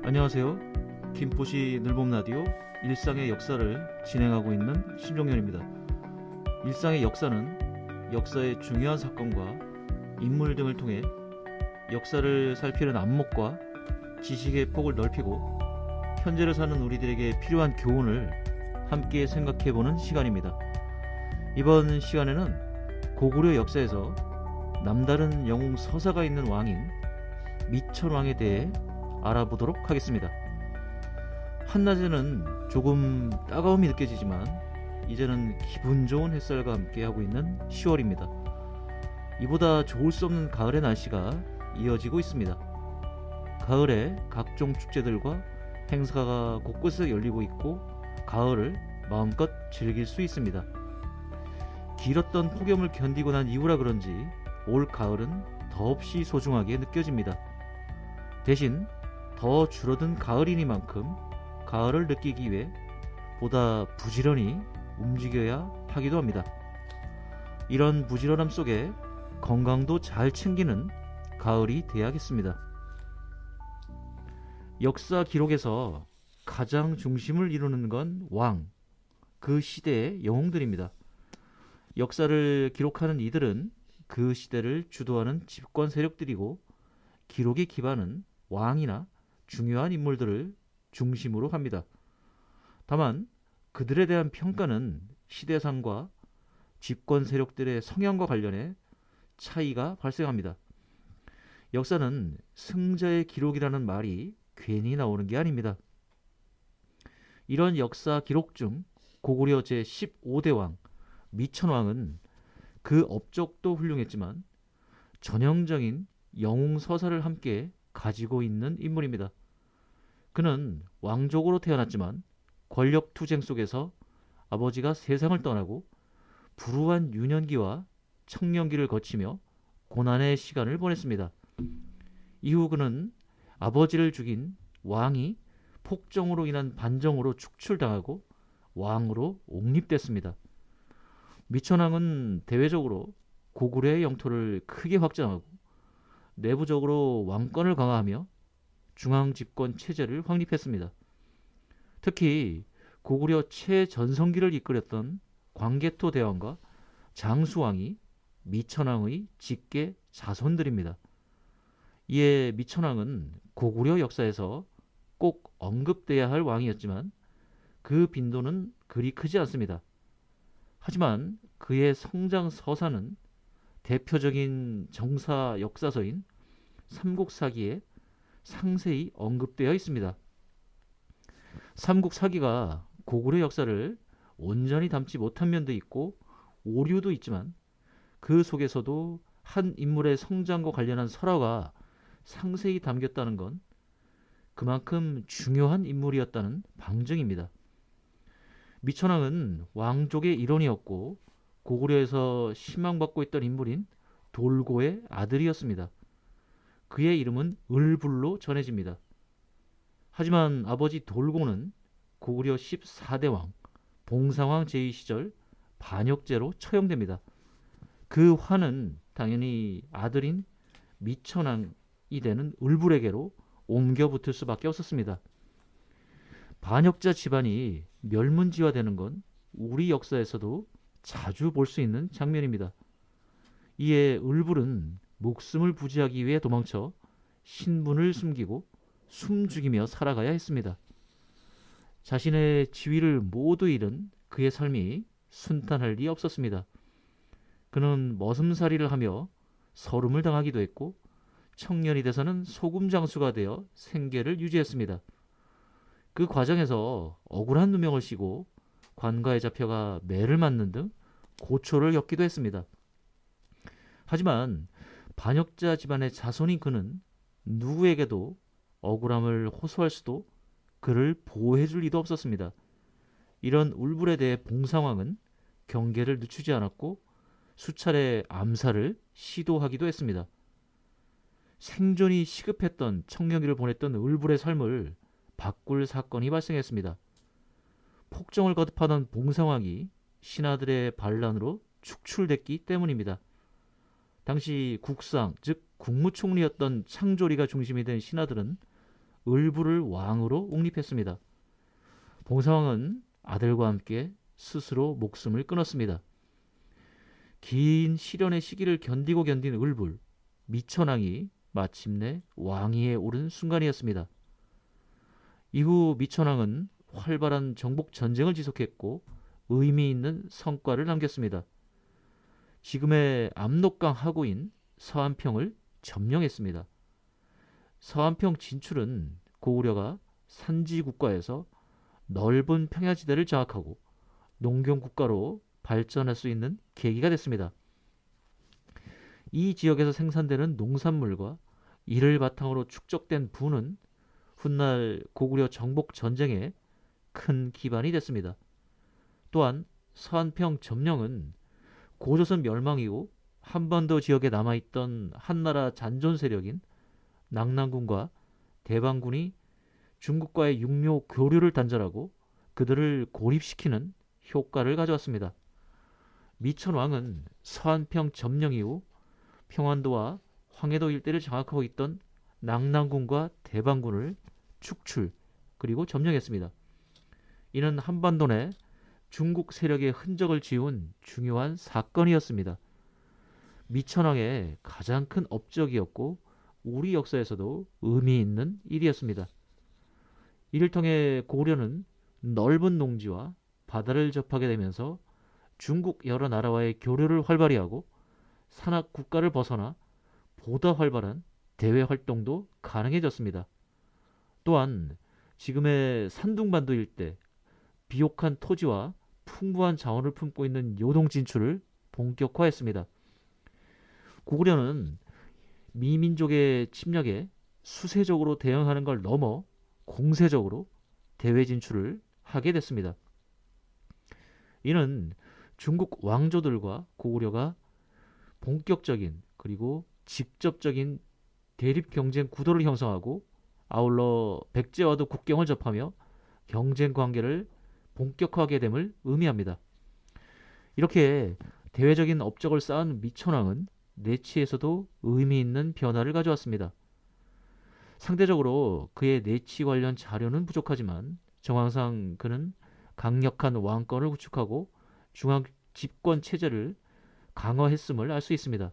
안녕하세요. 김포시 늘봄라디오 일상의 역사를 진행하고 있는 신종현입니다. 일상의 역사는 역사의 중요한 사건과 인물 등을 통해 역사를 살피는 안목과 지식의 폭을 넓히고 현재를 사는 우리들에게 필요한 교훈을 함께 생각해보는 시간입니다. 이번 시간에는 고구려 역사에서 남다른 영웅 서사가 있는 왕인 미천왕에 대해 알아보도록 하겠습니다. 한낮에는 조금 따가움이 느껴지지만 이제는 기분 좋은 햇살과 함께하고 있는 10월입니다. 이보다 좋을 수 없는 가을의 날씨가 이어지고 있습니다. 가을에 각종 축제들과 행사가 곳곳에 열리고 있고 가을을 마음껏 즐길 수 있습니다. 길었던 폭염을 견디고 난 이후라 그런지 올 가을은 더없이 소중하게 느껴집니다. 대신 더 줄어든 가을이니만큼 가을을 느끼기 위해 보다 부지런히 움직여야 하기도 합니다. 이런 부지런함 속에 건강도 잘 챙기는 가을이 돼야겠습니다. 역사 기록에서 가장 중심을 이루는 건 왕, 그 시대의 영웅들입니다. 역사를 기록하는 이들은 그 시대를 주도하는 집권 세력들이고 기록의 기반은 왕이나 중요한 인물들을 중심으로 합니다. 다만 그들에 대한 평가는 시대상과 집권 세력들의 성향과 관련해 차이가 발생합니다. 역사는 승자의 기록이라는 말이 괜히 나오는 게 아닙니다. 이런 역사 기록 중 고구려 제15대 왕 미천왕은 그 업적도 훌륭했지만 전형적인 영웅 서사를 함께 가지고 있는 인물입니다. 그는 왕족으로 태어났지만 권력 투쟁 속에서 아버지가 세상을 떠나고 불우한 유년기와 청년기를 거치며 고난의 시간을 보냈습니다. 이후 그는 아버지를 죽인 왕이 폭정으로 인한 반정으로 축출당하고 왕으로 옹립됐습니다. 미천왕은 대외적으로 고구려의 영토를 크게 확장하고 내부적으로 왕권을 강화하며 중앙 집권 체제를 확립했습니다. 특히 고구려 최전성기를 이끌었던 광개토 대왕과 장수왕이 미천왕의 직계 자손들입니다. 이에 미천왕은 고구려 역사에서 꼭 언급돼야 할 왕이었지만 그 빈도는 그리 크지 않습니다. 하지만 그의 성장 서사는 대표적인 정사 역사서인 삼국사기에 상세히 언급되어 있습니다. 삼국사기가 고구려 역사를 온전히 담지 못한 면도 있고 오류도 있지만 그 속에서도 한 인물의 성장과 관련한 설화가 상세히 담겼다는 건 그만큼 중요한 인물이었다는 방증입니다. 미천왕은 왕족의 일원이었고 고구려에서 신망받고 있던 인물인 돌고의 아들이었습니다. 그의 이름은 을불로 전해집니다. 하지만 아버지 돌고는 고구려 14대 왕 봉상왕 제2 시절 반역죄로 처형됩니다. 그 화는 당연히 아들인 미천왕이 되는 을불에게로 옮겨 붙을 수밖에 없었습니다. 반역자 집안이 멸문지화되는 건 우리 역사에서도 자주 볼 수 있는 장면입니다. 이에 을불은 목숨을 부지하기 위해 도망쳐 신분을 숨기고 숨죽이며 살아가야 했습니다. 자신의 지위를 모두 잃은 그의 삶이 순탄할 리 없었습니다. 그는 머슴살이를 하며 서름을 당하기도 했고 청년이 돼서는 소금장수가 되어 생계를 유지했습니다. 그 과정에서 억울한 누명을 씌고 관가에 잡혀가 매를 맞는 등 고초를 겪기도 했습니다. 하지만 반역자 집안의 자손인 그는 누구에게도 억울함을 호소할 수도 그를 보호해줄 리도 없었습니다. 이런 울불에 대해 봉상왕은 경계를 늦추지 않았고 수차례 암살을 시도하기도 했습니다. 생존이 시급했던 청년기를 보냈던 을불의 삶을 바꿀 사건이 발생했습니다. 폭정을 거듭하던 봉상왕이 신하들의 반란으로 축출됐기 때문입니다. 당시 국상, 즉 국무총리였던 창조리가 중심이 된 신하들은 을부를 왕으로 옹립했습니다. 봉사왕은 아들과 함께 스스로 목숨을 끊었습니다. 긴 시련의 시기를 견디고 견딘 을불, 미천왕이 마침내 왕위에 오른 순간이었습니다. 이후 미천왕은 활발한 정복 전쟁을 지속했고 의미 있는 성과를 남겼습니다. 지금의 압록강 하구인 서안평을 점령했습니다. 서안평 진출은 고구려가 산지 국가에서 넓은 평야지대를 장악하고 농경 국가로 발전할 수 있는 계기가 됐습니다. 이 지역에서 생산되는 농산물과 이를 바탕으로 축적된 부는 훗날 고구려 정복 전쟁에 큰 기반이 됐습니다. 또한 서안평 점령은 고조선 멸망 이후 한반도 지역에 남아있던 한나라 잔존 세력인 낙랑군과 대방군이 중국과의 육료 교류를 단절하고 그들을 고립시키는 효과를 가져왔습니다. 미천왕은 서안평 점령 이후 평안도와 황해도 일대를 장악하고 있던 낙랑군과 대방군을 축출 그리고 점령했습니다. 이는 한반도 내 중국 세력의 흔적을 지운 중요한 사건이었습니다. 미천왕의 가장 큰 업적이었고 우리 역사에서도 의미 있는 일이었습니다. 이를 통해 고구려는 넓은 농지와 바다를 접하게 되면서 중국 여러 나라와의 교류를 활발히 하고 산악 국가를 벗어나 보다 활발한 대외 활동도 가능해졌습니다. 또한 지금의 산둥반도 일대 비옥한 토지와 풍부한 자원을 품고 있는 요동 진출을 본격화했습니다. 고구려는 미민족의 침략에 수세적으로 대응하는 걸 넘어 공세적으로 대외 진출을 하게 됐습니다. 이는 중국 왕조들과 고구려가 본격적인 그리고 직접적인 대립 경쟁 구도를 형성하고 아울러 백제와도 국경을 접하며 경쟁 관계를 본격화하게 됨을 의미합니다. 이렇게 대외적인 업적을 쌓은 미천왕은 내치에서도 의미 있는 변화를 가져왔습니다. 상대적으로 그의 내치 관련 자료는 부족하지만 정황상 그는 강력한 왕권을 구축하고 중앙 집권 체제를 강화했음을 알 수 있습니다.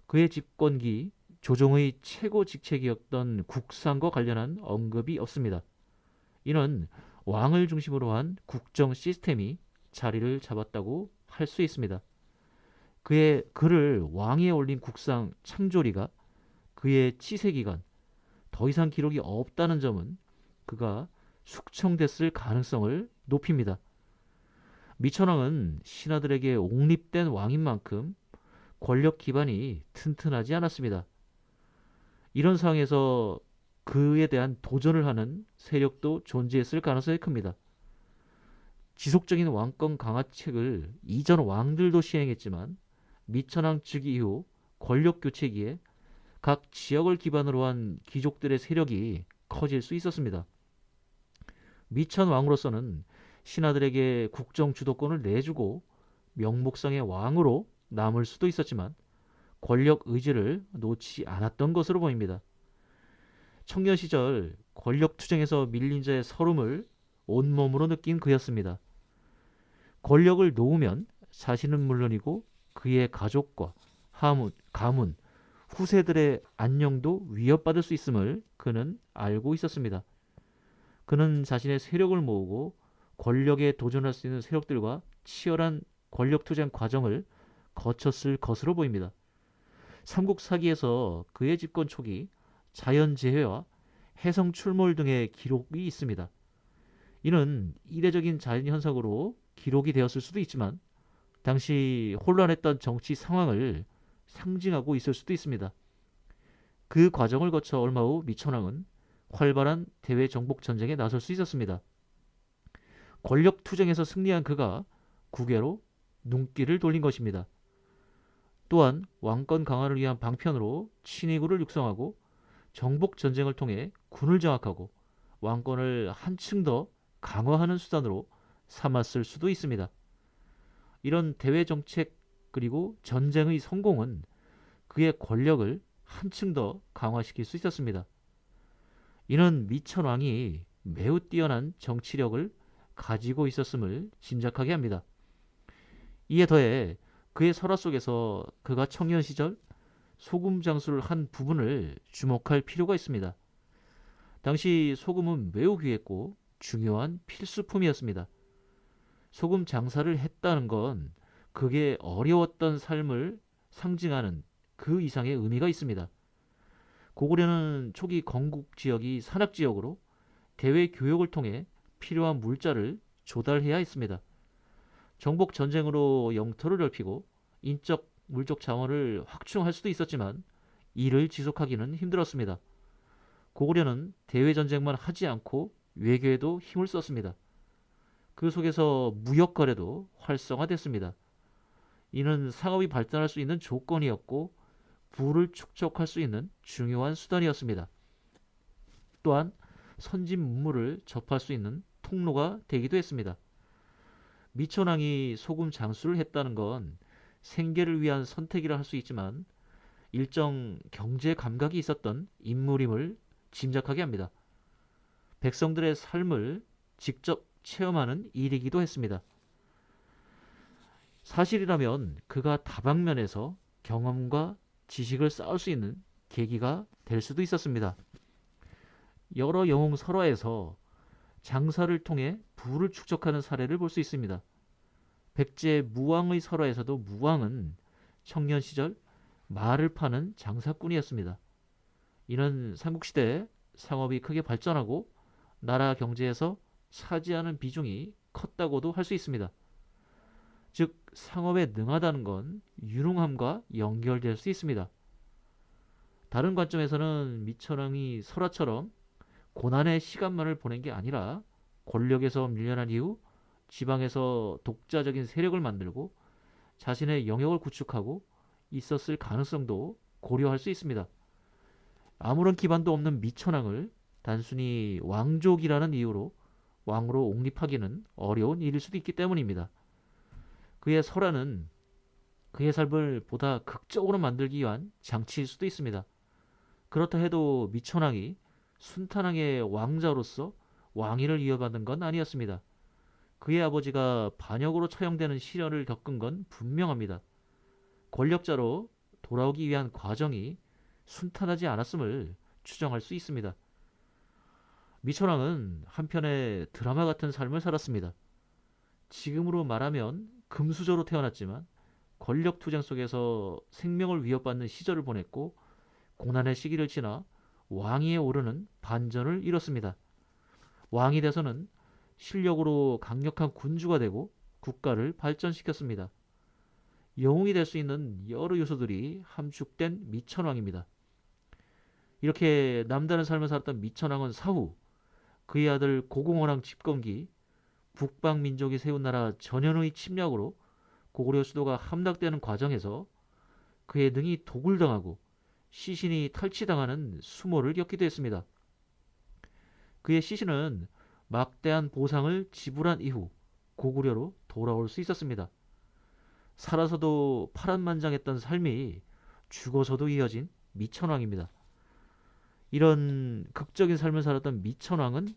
그의 집권기 조정의 최고 직책이었던 국상과 관련한 언급이 없습니다. 이는 왕을 중심으로 한 국정 시스템이 자리를 잡았다고 할 수 있습니다. 그를 왕위에 올린 국상 창조리가 그의 치세기간 더 이상 기록이 없다는 점은 그가 숙청됐을 가능성을 높입니다. 미천왕은 신하들에게 옹립된 왕인 만큼 권력 기반이 튼튼하지 않았습니다. 이런 상황에서 그에 대한 도전을 하는 세력도 존재했을 가능성이 큽니다. 지속적인 왕권 강화책을 이전 왕들도 시행했지만 미천왕 즉위 이후 권력 교체기에 각 지역을 기반으로 한 귀족들의 세력이 커질 수 있었습니다. 미천왕으로서는 신하들에게 국정 주도권을 내주고 명목상의 왕으로 남을 수도 있었지만 권력 의지를 놓지 않았던 것으로 보입니다. 청년 시절 권력 투쟁에서 밀린 자의 서름을 온몸으로 느낀 그였습니다. 권력을 놓으면 자신은 물론이고 그의 가족과 가문, 후세들의 안녕도 위협받을 수 있음을 그는 알고 있었습니다. 그는 자신의 세력을 모으고 권력에 도전할 수 있는 세력들과 치열한 권력 투쟁 과정을 거쳤을 것으로 보입니다. 삼국 사기에서 그의 집권 초기 자연재해와 해성 출몰 등의 기록이 있습니다. 이는 이례적인 자연현상으로 기록이 되었을 수도 있지만 당시 혼란했던 정치 상황을 상징하고 있을 수도 있습니다. 그 과정을 거쳐 얼마 후 미천왕은 활발한 대외 정복 전쟁에 나설 수 있었습니다. 권력 투쟁에서 승리한 그가 국외로 눈길을 돌린 것입니다. 또한 왕권 강화를 위한 방편으로 친위군을 육성하고 정복 전쟁을 통해 군을 장악하고 왕권을 한층 더 강화하는 수단으로 삼았을 수도 있습니다. 이런 대외 정책 그리고 전쟁의 성공은 그의 권력을 한층 더 강화시킬 수 있었습니다. 이는 미천왕이 매우 뛰어난 정치력을 가지고 있었음을 짐작하게 합니다. 이에 더해 그의 설화 속에서 그가 청년 시절 소금 장수를 한 부분을 주목할 필요가 있습니다. 당시 소금은 매우 귀했고 중요한 필수품이었습니다. 소금 장사를 했다는 건 그게 어려웠던 삶을 상징하는 그 이상의 의미가 있습니다. 고구려는 초기 건국 지역이 산악 지역으로 대외 교역을 통해 필요한 물자를 조달해야 했습니다. 정복 전쟁으로 영토를 넓히고 인적 물적 자원을 확충할 수도 있었지만 이를 지속하기는 힘들었습니다. 고구려는 대외 전쟁만 하지 않고 외교에도 힘을 썼습니다. 그 속에서 무역 거래도 활성화됐습니다. 이는 상업이 발전할 수 있는 조건이었고 부를 축적할 수 있는 중요한 수단이었습니다. 또한 선진 문물을 접할 수 있는 통로가 되기도 했습니다. 미천왕이 소금 장수를 했다는 건 생계를 위한 선택이라 할 수 있지만 일정 경제 감각이 있었던 인물임을 짐작하게 합니다. 백성들의 삶을 직접 체험하는 일이기도 했습니다. 사실이라면 그가 다방면에서 경험과 지식을 쌓을 수 있는 계기가 될 수도 있었습니다. 여러 영웅 설화에서 장사를 통해 부를 축적하는 사례를 볼 수 있습니다. 백제 무왕의 설화에서도 무왕은 청년 시절 말을 파는 장사꾼이었습니다. 이는 삼국시대에 상업이 크게 발전하고 나라 경제에서 차지하는 비중이 컸다고도 할 수 있습니다. 즉 상업에 능하다는 건 유능함과 연결될 수 있습니다. 다른 관점에서는 미천왕이 설화처럼 고난의 시간만을 보낸 게 아니라 권력에서 밀려난 이후 지방에서 독자적인 세력을 만들고 자신의 영역을 구축하고 있었을 가능성도 고려할 수 있습니다. 아무런 기반도 없는 미천왕을 단순히 왕족이라는 이유로 왕으로 옹립하기는 어려운 일일 수도 있기 때문입니다. 그의 설화는 그의 삶을 보다 극적으로 만들기 위한 장치일 수도 있습니다. 그렇다 해도 미천왕이 순탄왕의 왕자로서 왕위를 이어받은 건 아니었습니다. 그의 아버지가 반역으로 처형되는 시련을 겪은 건 분명합니다. 권력자로 돌아오기 위한 과정이 순탄하지 않았음을 추정할 수 있습니다. 미천왕은 한편의 드라마 같은 삶을 살았습니다. 지금으로 말하면 금수저로 태어났지만 권력 투쟁 속에서 생명을 위협받는 시절을 보냈고 고난의 시기를 지나 왕위에 오르는 반전을 이뤘습니다. 왕이 돼서는 실력으로 강력한 군주가 되고 국가를 발전시켰습니다. 영웅이 될 수 있는 여러 요소들이 함축된 미천왕입니다. 이렇게 남다른 삶을 살았던 미천왕은 사후 그의 아들 고공어랑 집검기 북방민족이 세운 나라 전현의 침략으로 고구려 수도가 함락되는 과정에서 그의 능이 도굴당하고 시신이 탈취당하는 수모를 겪기도 했습니다. 그의 시신은 막대한 보상을 지불한 이후 고구려로 돌아올 수 있었습니다. 살아서도 파란만장했던 삶이 죽어서도 이어진 미천왕입니다. 이런 극적인 삶을 살았던 미천왕은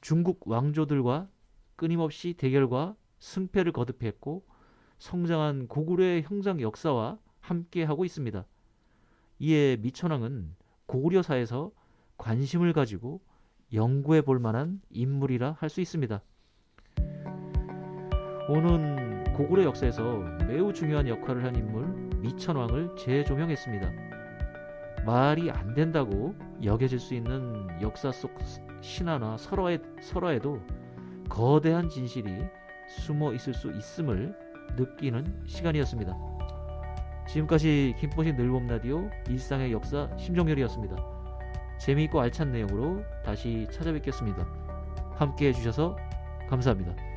중국 왕조들과 끊임없이 대결과 승패를 거듭했고 성장한 고구려의 형상 역사와 함께하고 있습니다. 이에 미천왕은 고구려사에서 관심을 가지고 연구해 볼 만한 인물이라 할 수 있습니다. 오는 고구려 역사에서 매우 중요한 역할을 한 인물 미천왕을 재조명했습니다. 말이 안 된다고 여겨질 수 있는 역사 속 신화나 설화에도 거대한 진실이 숨어 있을 수 있음을 느끼는 시간이었습니다. 지금까지 김포시 늘봄라디오 일상의 역사 심정열이었습니다. 재미있고 알찬 내용으로 다시 찾아뵙겠습니다. 함께 해주셔서 감사합니다.